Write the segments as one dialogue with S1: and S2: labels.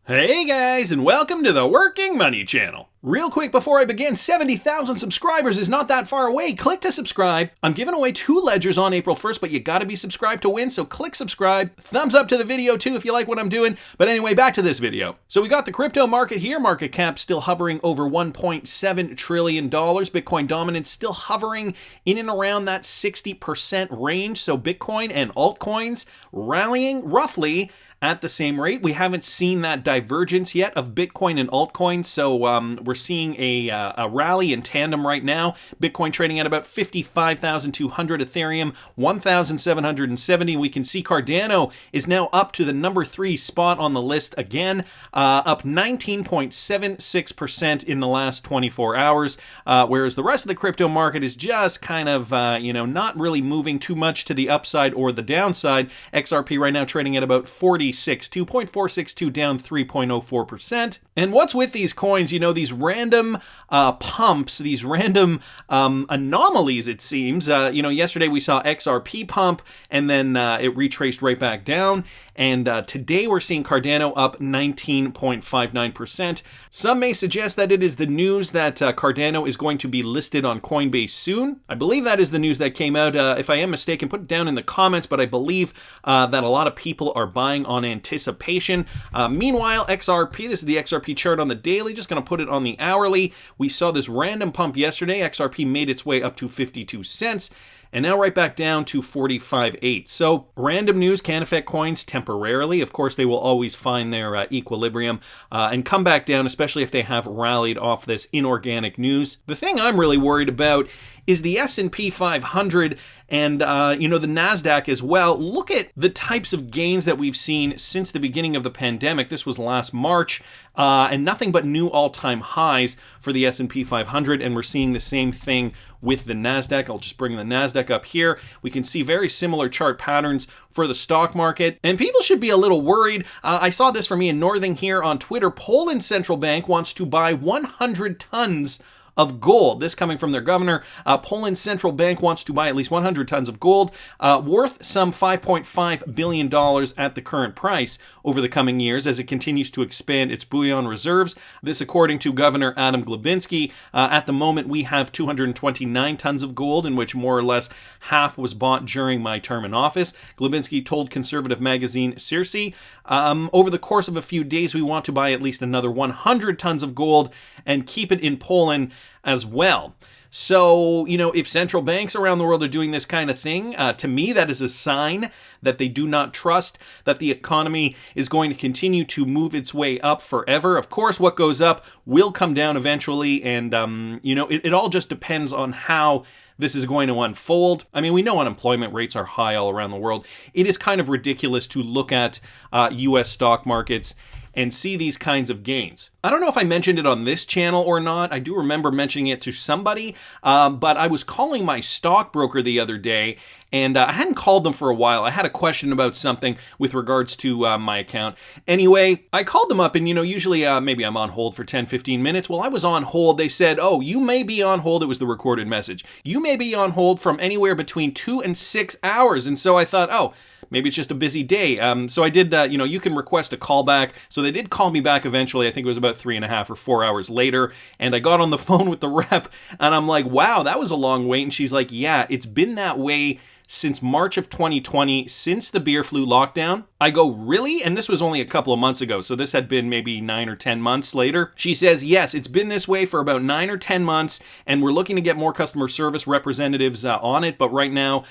S1: Hey guys, and welcome to the Working Money Channel. Real quick before I begin, 70,000 subscribers is not that far away. Click to subscribe. I'm giving away 2 ledgers on April 1st, but you gotta be subscribed to win, so click subscribe. Thumbs up to the video too if you like what I'm doing. But anyway, back to this video. So we got the crypto market here. Market cap still hovering over $1.7 trillion. Bitcoin dominance still hovering in and around that 60% range. So Bitcoin and altcoins rallying roughly at the same rate. We haven't seen that divergence yet of Bitcoin and altcoins, so we're seeing a rally in tandem right now. Bitcoin trading at about 55,200, Ethereum 1,770. We can see Cardano is now up to the number 3 spot on the list again, up 19.76% in the last 24 hours, whereas the rest of the crypto market is just kind of, not really moving too much to the upside or the downside. XRP right now trading at about 2.462, down 3.04%. And what's with these coins? These random pumps, these random anomalies, it seems. Yesterday we saw XRP pump, and then it retraced right back down. And today we're seeing Cardano up 19.59%. Some may suggest that it is the news that Cardano is going to be listed on Coinbase soon. I believe that is the news that came out. If I am mistaken, put it down in the comments, but I believe that a lot of people are buying on anticipation. Meanwhile, XRP, this is the XRP chart on the daily, just going to put it on the hourly. We saw this random pump yesterday. XRP made its way up to 52 cents. And now right back down to 45.8. So random news can affect coins temporarily. Of course, they will always find their equilibrium and come back down, especially if they have rallied off this inorganic news. The thing I'm really worried about is the S&P 500 and, the NASDAQ as well. Look at the types of gains that we've seen since the beginning of the pandemic. This was last March, and nothing but new all-time highs for the S&P 500, and we're seeing the same thing with the NASDAQ. I'll just bring the NASDAQ up here. We can see very similar chart patterns for the stock market, and people should be a little worried. I saw this from Ian Northing here on Twitter. Poland's central bank wants to buy 100 tons of gold. This coming from their governor. Poland's central bank wants to buy at least 100 tons of gold, worth some $5.5 billion at the current price over the coming years as it continues to expand its bullion reserves. This according to Governor Adam Glebinski. At the moment, we have 229 tons of gold, in which more or less half was bought during my term in office. Glebinski told conservative magazine Circe, over the course of a few days, we want to buy at least another 100 tons of gold and keep it in Poland as well. So, if central banks around the world are doing this kind of thing, to me, that is a sign that they do not trust that the economy is going to continue to move its way up forever. Of course, what goes up will come down eventually, and, it all just depends on how this is going to unfold. I mean, we know unemployment rates are high all around the world. It is kind of ridiculous to look at U.S. stock markets and see these kinds of gains. I don't know if I mentioned it on this channel or not. I do remember mentioning it to somebody, but I was calling my stockbroker the other day, and I hadn't called them for a while. I had a question about something with regards to my account. Anyway, I called them up, and usually maybe I'm on hold for 10-15 minutes. Well, I was on hold. They said, oh, you may be on hold. It was the recorded message. You may be on hold from anywhere between 2 and 6 hours. And so I thought, oh, maybe it's just a busy day. So I did, you can request a call back. So they did call me back eventually. I think it was about 3.5 or 4 hours later. And I got on the phone with the rep, and I'm like, wow, that was a long wait. And she's like, yeah, it's been that way since March of 2020, since the beer flu lockdown. I go, really? And this was only a couple of months ago, so this had been maybe 9 or 10 months later. She says, yes, it's been this way for about 9 or 10 months, and we're looking to get more customer service representatives on it, but right now,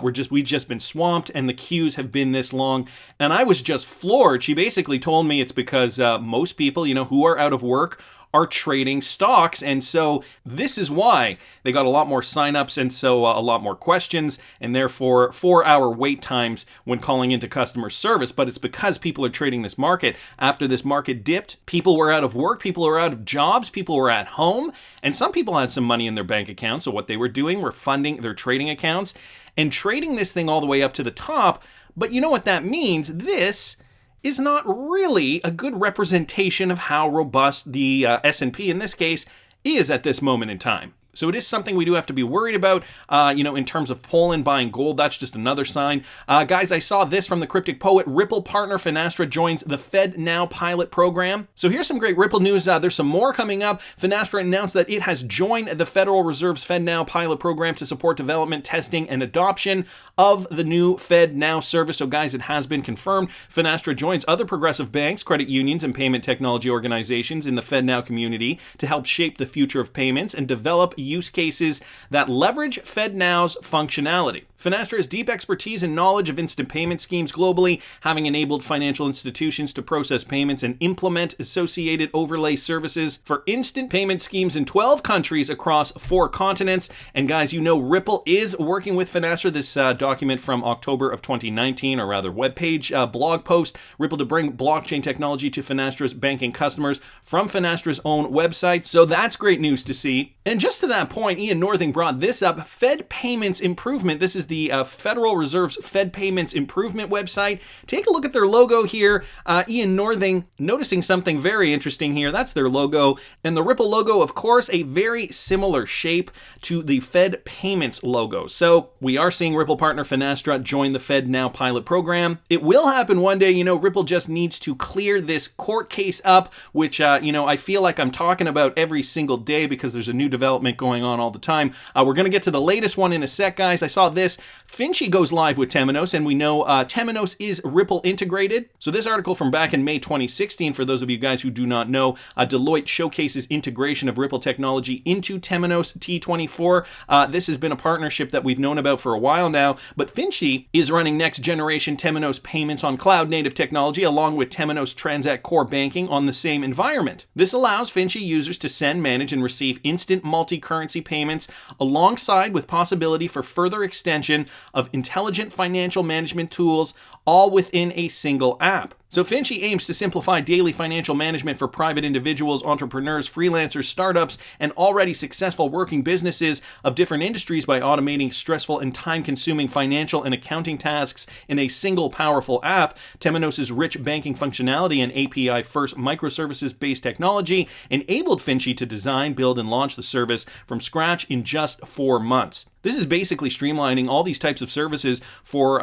S1: we've just been swamped, and the queues have been this long. And I was just floored. She basically told me it's because most people, who are out of work are trading stocks, and so this is why they got a lot more signups, and so a lot more questions, and therefore 4-hour wait times when calling into customer service. But it's because people are trading this market. After this market dipped, people were out of work, people were out of jobs, people were at home, and some people had some money in their bank accounts, so what they were doing were funding their trading accounts and trading this thing all the way up to the top. But you know what that means? This is not really a good representation of how robust the S&P in this case is at this moment in time. So it is something we do have to be worried about, in terms of Poland buying gold. That's just another sign. Guys, I saw this from the Cryptic Poet. Ripple partner Finastra joins the Fed Now pilot program. So here's some great Ripple news. There's some more coming up. Finastra announced that it has joined the Federal Reserve's Fed Now pilot program to support development, testing, and adoption of the new Fed Now service. So guys, it has been confirmed. Finastra joins other progressive banks, credit unions, and payment technology organizations in the Fed Now community to help shape the future of payments and develop use cases that leverage Fed Now's functionality. Finastra has deep expertise and knowledge of instant payment schemes globally, having enabled financial institutions to process payments and implement associated overlay services for instant payment schemes in 12 countries across 4 continents. And guys, Ripple is working with Finastra. This document from October of 2019, or rather webpage blog post, Ripple to bring blockchain technology to Finastra's banking customers from Finastra's own website. So that's great news to see. And just to that point, Ian Northing brought this up, Fed Payments Improvement. This is the Federal Reserve's Fed Payments Improvement website. Take a look at their logo here. Ian Northing noticing something very interesting here. That's their logo. And the Ripple logo, of course, a very similar shape to the Fed Payments logo. So we are seeing Ripple partner Finastra join the Fed Now pilot program. It will happen one day. Ripple just needs to clear this court case up, which, I feel like I'm talking about every single day because there's a new development going on all the time. We're going to get to the latest one in a sec, guys. I saw this. Finci goes live with Temenos, and we know Temenos is Ripple integrated. So this article from back in May 2016, for those of you guys who do not know, Deloitte showcases integration of Ripple technology into Temenos T24. This has been a partnership that we've known about for a while now, but Finci is running next generation Temenos payments on cloud native technology along with Temenos Transact core banking on the same environment. This allows Finci users to send, manage, and receive instant multi-currency payments alongside with possibility for further extension of intelligent financial management tools, all within a single app. So Finci aims to simplify daily financial management for private individuals, entrepreneurs, freelancers, startups, and already successful working businesses of different industries by automating stressful and time-consuming financial and accounting tasks in a single powerful app. Temenos' rich banking functionality and API-first microservices-based technology enabled Finci to design, build, and launch the service from scratch in just 4 months. This is basically streamlining all these types of services for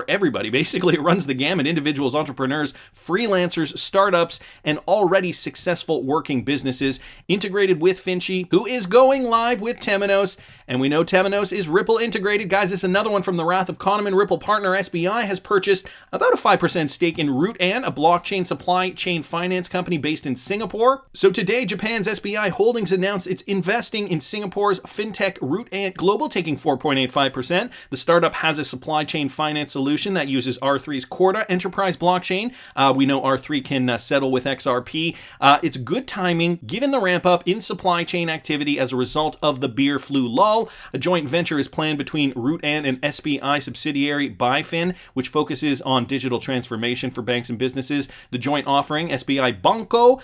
S1: everybody. Basically, it runs the gamut: individuals, entrepreneurs, freelancers, startups, and already successful working businesses integrated with Finci, who is going live with Temenos. And we know Temenos is Ripple integrated. Guys, it's another one from the Wrath of Kahneman. Ripple partner SBI has purchased about a 5% stake in RootAnt, a blockchain supply chain finance company based in Singapore. So today, Japan's SBI Holdings announced it's investing in Singapore's FinTech RootAnt Global, taking 4.85%. The startup has a supply chain finance solution that uses R3's Corda enterprise blockchain. We know R3 can settle with XRP. It's good timing given the ramp up in supply chain activity as a result of the beer flu lull. A joint venture is planned between RootAnt and SBI subsidiary BIFIN, which focuses on digital transformation for banks and businesses. The joint offering, SBI Banco,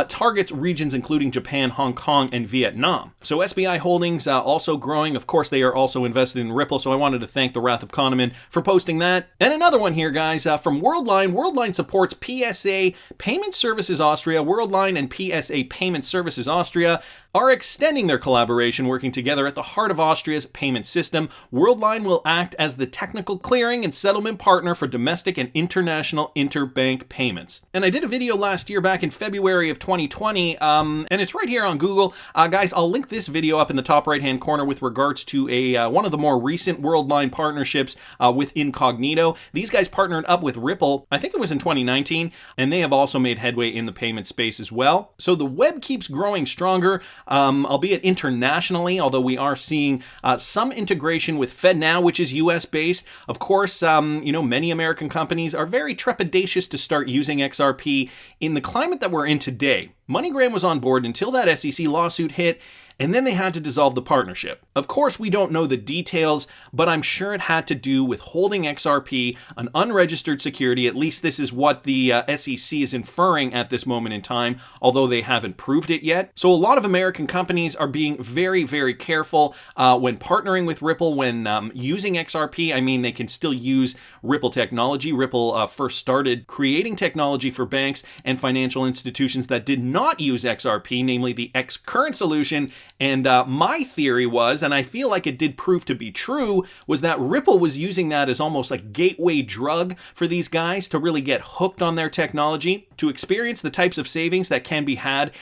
S1: targets regions including Japan, Hong Kong, and Vietnam. So SBI Holdings also growing. Of course, they are also invested in Ripple, so I wanted to thank the Wrath of Kahneman for posting that. And another one here, guys, from Worldline. Worldline Supports PSA Payment Services Austria. Worldline and PSA Payment Services Austria are extending their collaboration, working together at the heart of Austria's payment system. Worldline will act as the technical clearing and settlement partner for domestic and international interbank payments. And I did a video last year back in February of 2020, and it's right here on Google. Guys, I'll link this video up in the top right-hand corner with regards to one of the more recent Worldline partnerships with Incognito. These guys partnered up with Ripple, I think it was in 2019, and they have also made headway in the payment space as well. So the web keeps growing stronger, albeit internationally, although we are seeing some integration with FedNow, which is US based. Of course, many American companies are very trepidatious to start using XRP in the climate that we're in today. MoneyGram was on board until that SEC lawsuit hit, and then they had to dissolve the partnership. Of course, we don't know the details, but I'm sure it had to do with holding XRP, an unregistered security. At least this is what the SEC is inferring at this moment in time, although they haven't proved it yet. So a lot of American companies are being very, very careful when partnering with Ripple, when using XRP. I mean, they can still use Ripple technology. Ripple first started creating technology for banks and financial institutions that did not use XRP, namely the X Current solution, And my theory was, and I feel like it did prove to be true, was that Ripple was using that as almost a gateway drug for these guys to really get hooked on their technology, to experience the types of savings that can be had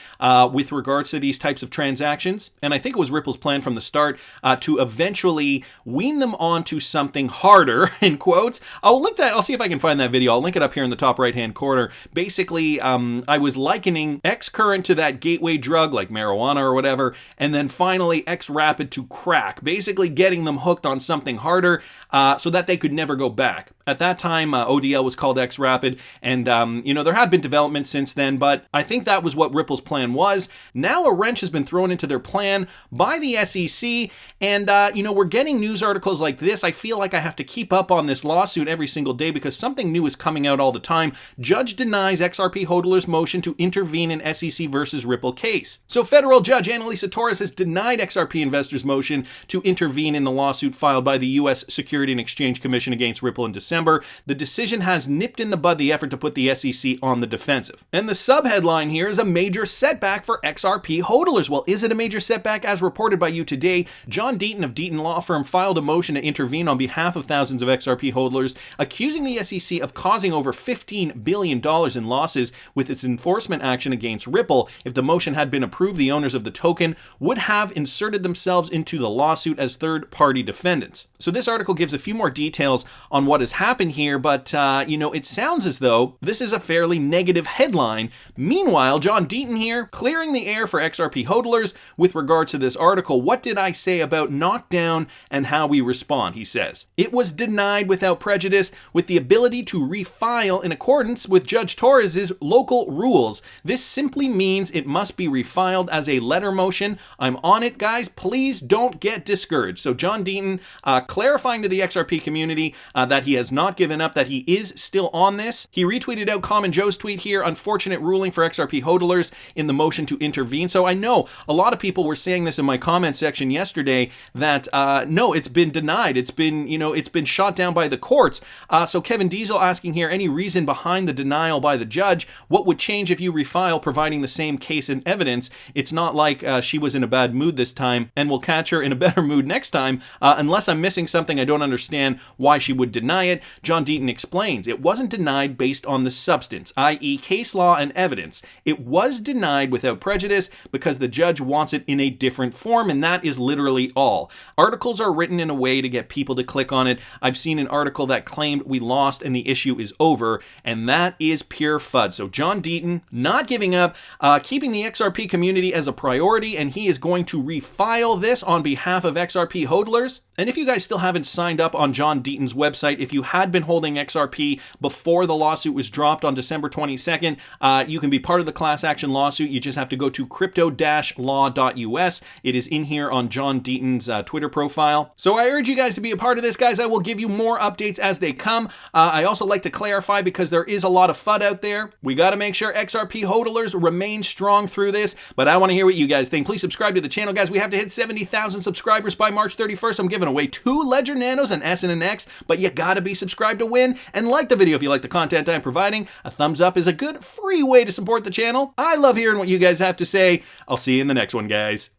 S1: with regards to these types of transactions. And I think it was Ripple's plan from the start to eventually wean them onto something harder, in quotes. I'll link that. I'll see if I can find that video. I'll link it up here in the top right-hand corner. Basically, I was likening X-Current to that gateway drug like marijuana or whatever, and then finally XRapid to crack, basically getting them hooked on something harder so that they could never go back. At that time, ODL was called XRapid, and there have been developments since then, but I think that was what Ripple's plan was. Now a wrench has been thrown into their plan by the SEC, and we're getting news articles like this. I feel like I have to keep up on this lawsuit every single day because something new is coming out all the time. Judge denies XRP hodler's motion to intervene in SEC versus Ripple case. So federal judge Annalisa Torres has denied XRP investors' motion to intervene in the lawsuit filed by the U.S. Securities and Exchange Commission against Ripple in December. The decision has nipped in the bud the effort to put the SEC on the defensive. And the subheadline here is a major setback for XRP hodlers. Well, is it a major setback? As reported by you today, John Deaton of Deaton Law Firm filed a motion to intervene on behalf of thousands of XRP hodlers, accusing the SEC of causing over $15 billion in losses with its enforcement action against Ripple. If the motion had been approved, the owners of the token would have inserted themselves into the lawsuit as third-party defendants. So this article gives a few more details on what has happened here, but it sounds as though this is a fairly negative headline. Meanwhile, John Deaton here, clearing the air for XRP hodlers with regards to this article. What did I say about knockdown and how we respond? He says, it was denied without prejudice with the ability to refile in accordance with Judge Torres's local rules. This simply means it must be refiled as a letter motion. I'm on it, guys. Please don't get discouraged. So John Deaton clarifying to the XRP community that he has not given up, that he is still on this. He retweeted out Common Joe's tweet here, unfortunate ruling for XRP hodlers in the motion to intervene. So I know a lot of people were saying this in my comment section yesterday that no, it's been denied. It's been shot down by the courts. So Kevin Diesel asking here, any reason behind the denial by the judge? What would change if you refile providing the same case and evidence? It's not like she was in a bad mood this time and we'll catch her in a better mood next time. Unless I'm missing something, I don't understand why she would deny it. John Deaton explains it wasn't denied based on the substance, i.e. case law and evidence. It was denied without prejudice because the judge wants it in a different form, and that is literally all. Articles are written in a way to get people to click on it. I've seen an article that claimed we lost and the issue is over, and that is pure FUD. So John Deaton not giving up, keeping the XRP community as a priority, and he is going to refile this on behalf of XRP hodlers. And if you guys still haven't signed up on John Deaton's website, if you had been holding XRP before the lawsuit was dropped on December 22nd, you can be part of the class action lawsuit. You just have to go to crypto-law.us. It is in here on John Deaton's Twitter profile. So I urge you guys to be a part of this, guys. I will give you more updates as they come. I also like to clarify, because there is a lot of FUD out there, we got to make sure XRP hodlers remain strong through this, but I want to hear what you guys think. Please subscribe to the channel, guys. We have to hit 70,000 subscribers by March 31st. I'm giving away 2 Ledger Nanos, an S and an X, but you got to be subscribed to win, and like the video if you like the content I'm providing. A thumbs up is a good free way to support the channel. I love hearing what you guys have to say. I'll see you in the next one, guys.